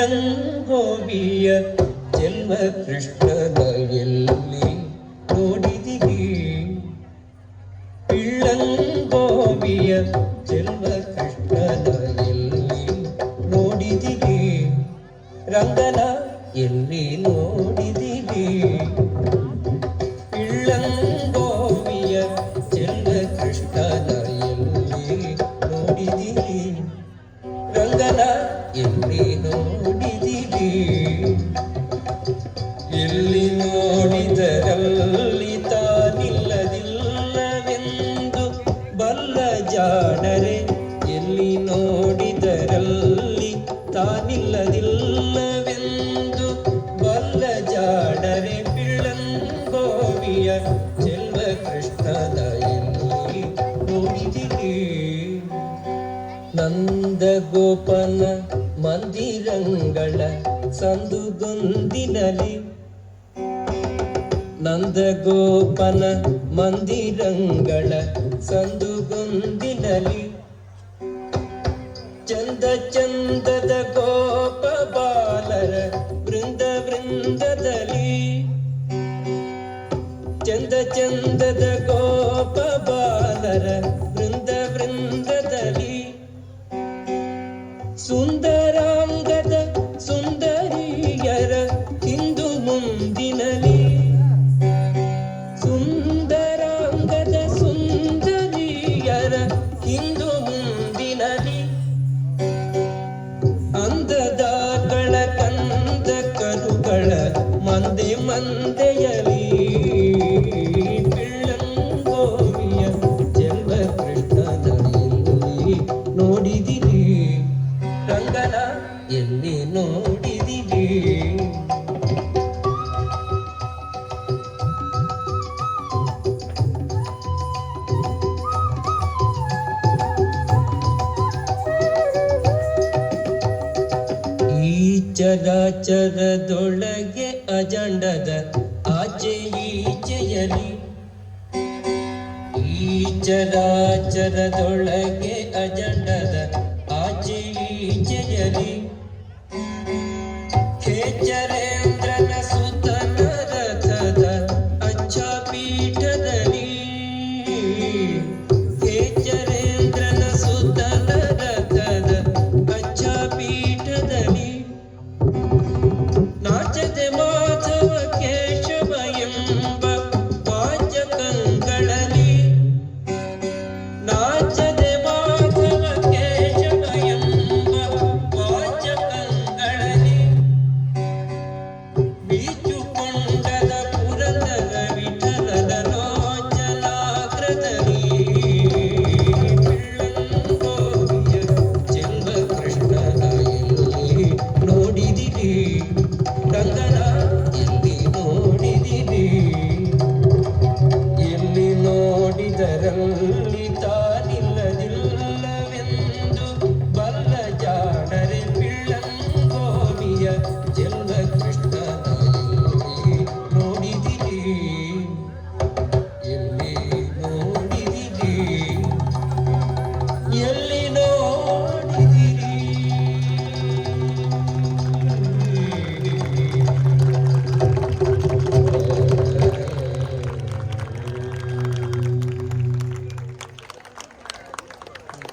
ಇಳ್ಳಂಗೋವಿಯ ಚೆಲ್ವ ಕೃಷ್ಣನ ಎಲ್ಲಿ ನೋಡಿದಿರಿ? ಇಳ್ಳಂಗೋವಿಯ ಚೆಲ್ವ ಕೃಷ್ಣನ ಎಲ್ಲಿ ನೋಡಿದಿರಿ? ರಂಗನ ಎಲ್ಲಿ ನೋಡಿದಿರಿ? ಇಳ್ಳಂಗೋವಿಯ ಚೆಲ್ವ ಕೃಷ್ಣನ ಎಲ್ಲಿ ನೋಡಿದಿರಿ? ರಂಗನ ಎಲ್ಲಿ ನೋಡಿದಿರಿ? ಎಲ್ಲಿ ನೋಡಿದರಲ್ಲಿ ತಾನಿಲ್ಲದಿಲ್ಲವೆಂದು ಬಲ್ಲ ಜಾಣರೆ, ಎಲ್ಲಿ ನೋಡಿದರಲ್ಲಿ ತಾನಿಲ್ಲದಿಲ್ಲವೆಂದು ಬಲ್ಲ ಜಾಣರೆ, ಇಳ್ಳಂಗೋವಿಯ ಚೆಲ್ವ ಕೃಷ್ಣನ ಎಲ್ಲಿ ನೋಡಿದಿರಿ? ನಂದಗೋಪನ ಮಂದಿರಂಗಳ ಸಂದುಗೊಂದಿನಲಿ, ನಂದಗೋಪನ ಮಂದಿರಂಗಳ ಸಂದುಗೊಂದಿನಲಿ, ಚಂದ ಚಂದದ ಗೋಪ ಬಾಲರ ವೃಂದ ವೃಂದದಲ್ಲಿ, ಚಂದ ಚಂದದ ಗೋಪ ಬಾಲರ ವೃಂದ ವೃಂದದಲ್ಲಿ, ಸುಂದರಾಂಗದ ಸುಂದರಿಯರ ಹಿಂದು ಮುಂದಿನಲಿ, ಸುಂದರಾಂಗದ ಸುಂದರಿಯರ ಹಿಂದು ಮುಂದಿನಲಿ, ಅಂದದಾಗಳ ಕಂದ ಕರುಗಳ ಮಂದೆ ಮಂದೆಯಲಿ, ಇಳ್ಳಂಗೋವಿಯ ಚೆಲ್ವ ಕೃಷ್ಣನ ಎಲ್ಲಿ ನೋಡಿದಿರಿ? ರಂಗನ ಎಲ್ಲಿ ನೋಡಿದಿರಿ? ಈ ಚರಾಚರದೊಳಗೆ ಅಜಂಡದ ಆಚೆ ಈಚೆಯಲಿ, ಈ ಚರಾಚರದೊಳಗೆ ಅಜಂಡದ ಆಚೆ ಈಚೆಯಲಿ, ಖೇಚರೇಂದ್ರನ ಸುತನ ರಥದ ಅಚ್ಛಪೀಠದಲ್ಲಿ, ಖೇಚರೇಂದ್ರನ ಸುತನ ರಥದ ಅಚ್ಛಪೀಠದಲ್ಲಿ, ನಾಚದೆ ಮಾಧವ ಕೇಶವ ಎಂಬ ವಾಚಕಗಳಲ್ಲಿ, ನಾಚದೆ ಮಾಧವ ಕೇಶವ ಎಂಬ ವಾಚಕಗಳಲ್ಲಿ, ಬೀಚುಕೊಂಡದ ಪುರಂದರ ವಿಠಲನ ಲೋಚನಾಗ್ರದಲ್ಲಿ, ಇಳ್ಳಂಗೋವಿಯ ಚೆಲ್ವ ಕೃಷ್ಣನ ಎಲ್ಲಿ ನೋಡಿದಿರಿ? ರಂಗನ ಎಲ್ಲಿ ನೋಡಿದಿರಿ? ಎಲ್ಲಿ ನೋಡಿದರಲ್ಲಿ